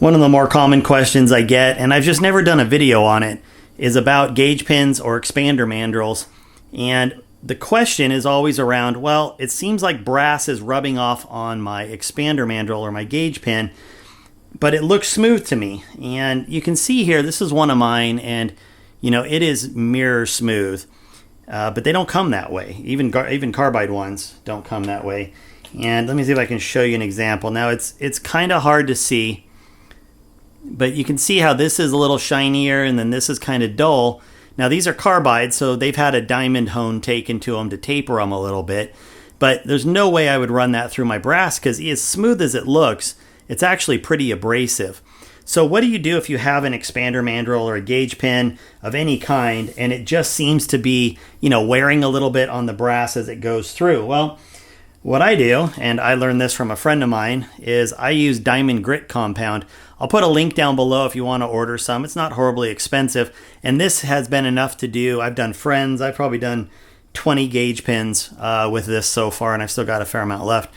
One of the more common questions I get, and I've just never done a video on it, is about gauge pins or expander mandrels. And the question is always around, well, it seems like brass is rubbing off on my expander mandrel or my gauge pin, but it looks smooth to me. And you can see here, this is one of mine, and it is mirror smooth. But they don't come that way. Even carbide ones don't come that way. And let me see if I can show you an example. Now it's kind of hard to see, but you can see how this is a little shinier and then this is kind of dull. Now these are carbide, so they've had a diamond hone taken to them to taper them a little bit. But there's no way I would run that through my brass because as smooth as it looks, it's actually pretty abrasive. So what do you do if you have an expander mandrel or a gauge pin of any kind and it just seems to be, wearing a little bit on the brass as it goes through? Well, what I do, and I learned this from a friend of mine, is I use diamond grit compound. I'll put a link down below if you want to order some. It's not horribly expensive, and this has been enough to do. I've done friends. I've probably done 20 gauge pins with this so far, and I've still got a fair amount left.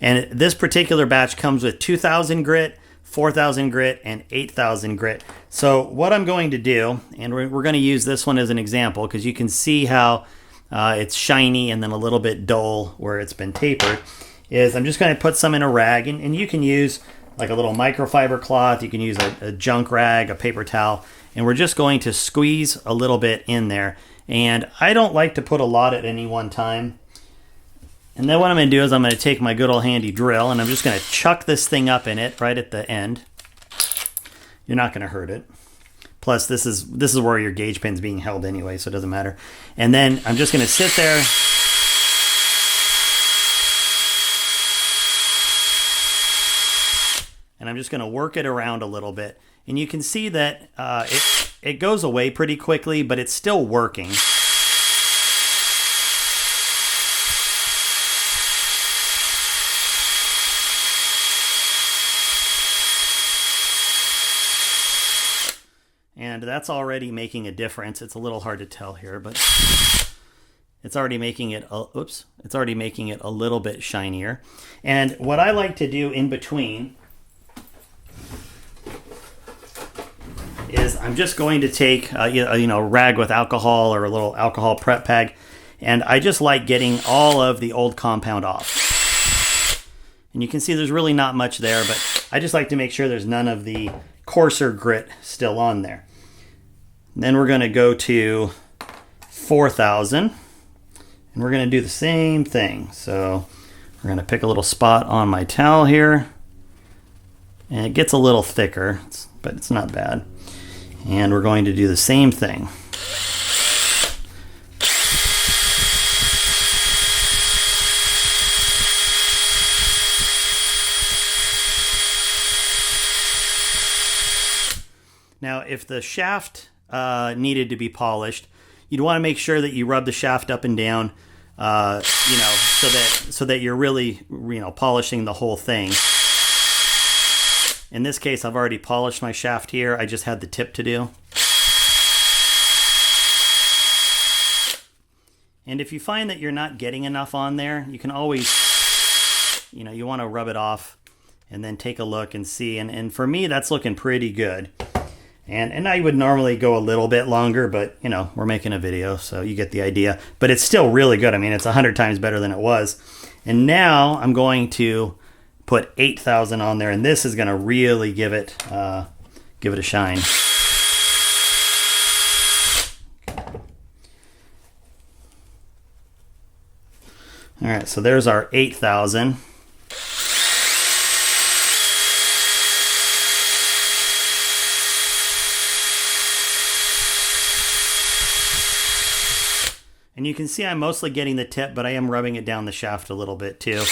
And this particular batch comes with 2,000 grit, 4,000 grit, and 8,000 grit. So what I'm going to do, and we're going to use this one as an example because you can see how it's shiny and then a little bit dull where it's been tapered, is I'm just going to put some in a rag, and you can use like a little microfiber cloth, you can use a junk rag, a paper towel, and we're just going to squeeze a little bit in there. And I don't like to put a lot at any one time. And then what I'm going to do is I'm going to take my good old handy drill and I'm just going to chuck this thing up in it right at the end. You're not going to hurt it. Plus, this is where your gauge pin's being held anyway, so it doesn't matter. And then I'm just going to sit there. And I'm just going to work it around a little bit. And you can see that it goes away pretty quickly, but it's still working. And that's already making a difference. It's a little hard to tell here, but it's already making it, it's already making it a little bit shinier. And what I like to do in between is I'm just going to take a rag with alcohol or a little alcohol prep pad, and I just like getting all of the old compound off. And you can see there's really not much there, but I just like to make sure there's none of the coarser grit still on there. Then we're going to go to 4,000 and we're going to do the same thing. So we're going to pick a little spot on my towel here, and it gets a little thicker, but it's not bad. And we're going to do the same thing. Now, if the shaft needed to be polished, you'd want to make sure that you rub the shaft up and down, so that you're really, polishing the whole thing. In this case, I've already polished my shaft here. I just had the tip to do. And if you find that you're not getting enough on there, you can always, you want to rub it off and then take a look and see. And for me, that's looking pretty good. And I would normally go a little bit longer, but, we're making a video, so you get the idea. But it's still really good. I mean, it's 100 times better than it was. And now I'm going to put 8,000 on there, and this is going to really give it a shine. All right, so there's our 8,000. And you can see I'm mostly getting the tip, but I am rubbing it down the shaft a little bit too.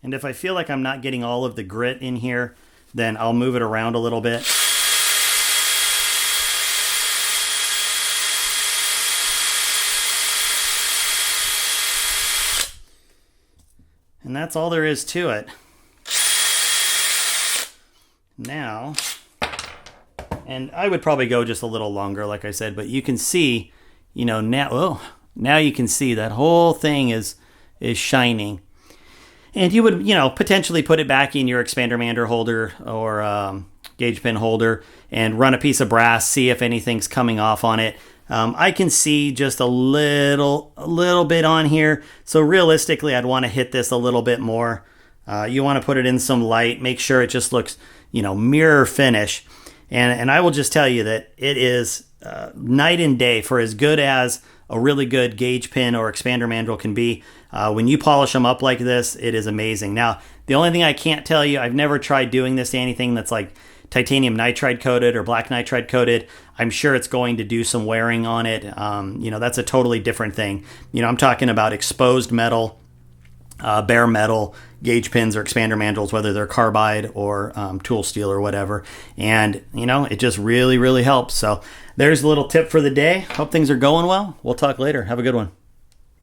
And if I feel like I'm not getting all of the grit in here, then I'll move it around a little bit. And that's all there is to it. Now, and I would probably go just a little longer, like I said, but you can see, now, Now you can see that whole thing is shining. And you would, potentially put it back in your expander mandrel holder or gauge pin holder and run a piece of brass, see if anything's coming off on it. I can see just a little bit on here. So realistically, I'd want to hit this a little bit more. You want to put it in some light, make sure it just looks, mirror finish. And I will just tell you that it is night and day for as good as a really good gauge pin or expander mandrel can be. When you polish them up like this, it is amazing. Now, the only thing I can't tell you, I've never tried doing this to anything that's like titanium nitride coated or black nitride coated. I'm sure it's going to do some wearing on it. That's a totally different thing. I'm talking about exposed metal, bare metal gauge pins or expander mandrels, whether they're carbide or tool steel or whatever. And, it just really, really helps. So there's a little tip for the day. Hope things are going well. We'll talk later. Have a good one.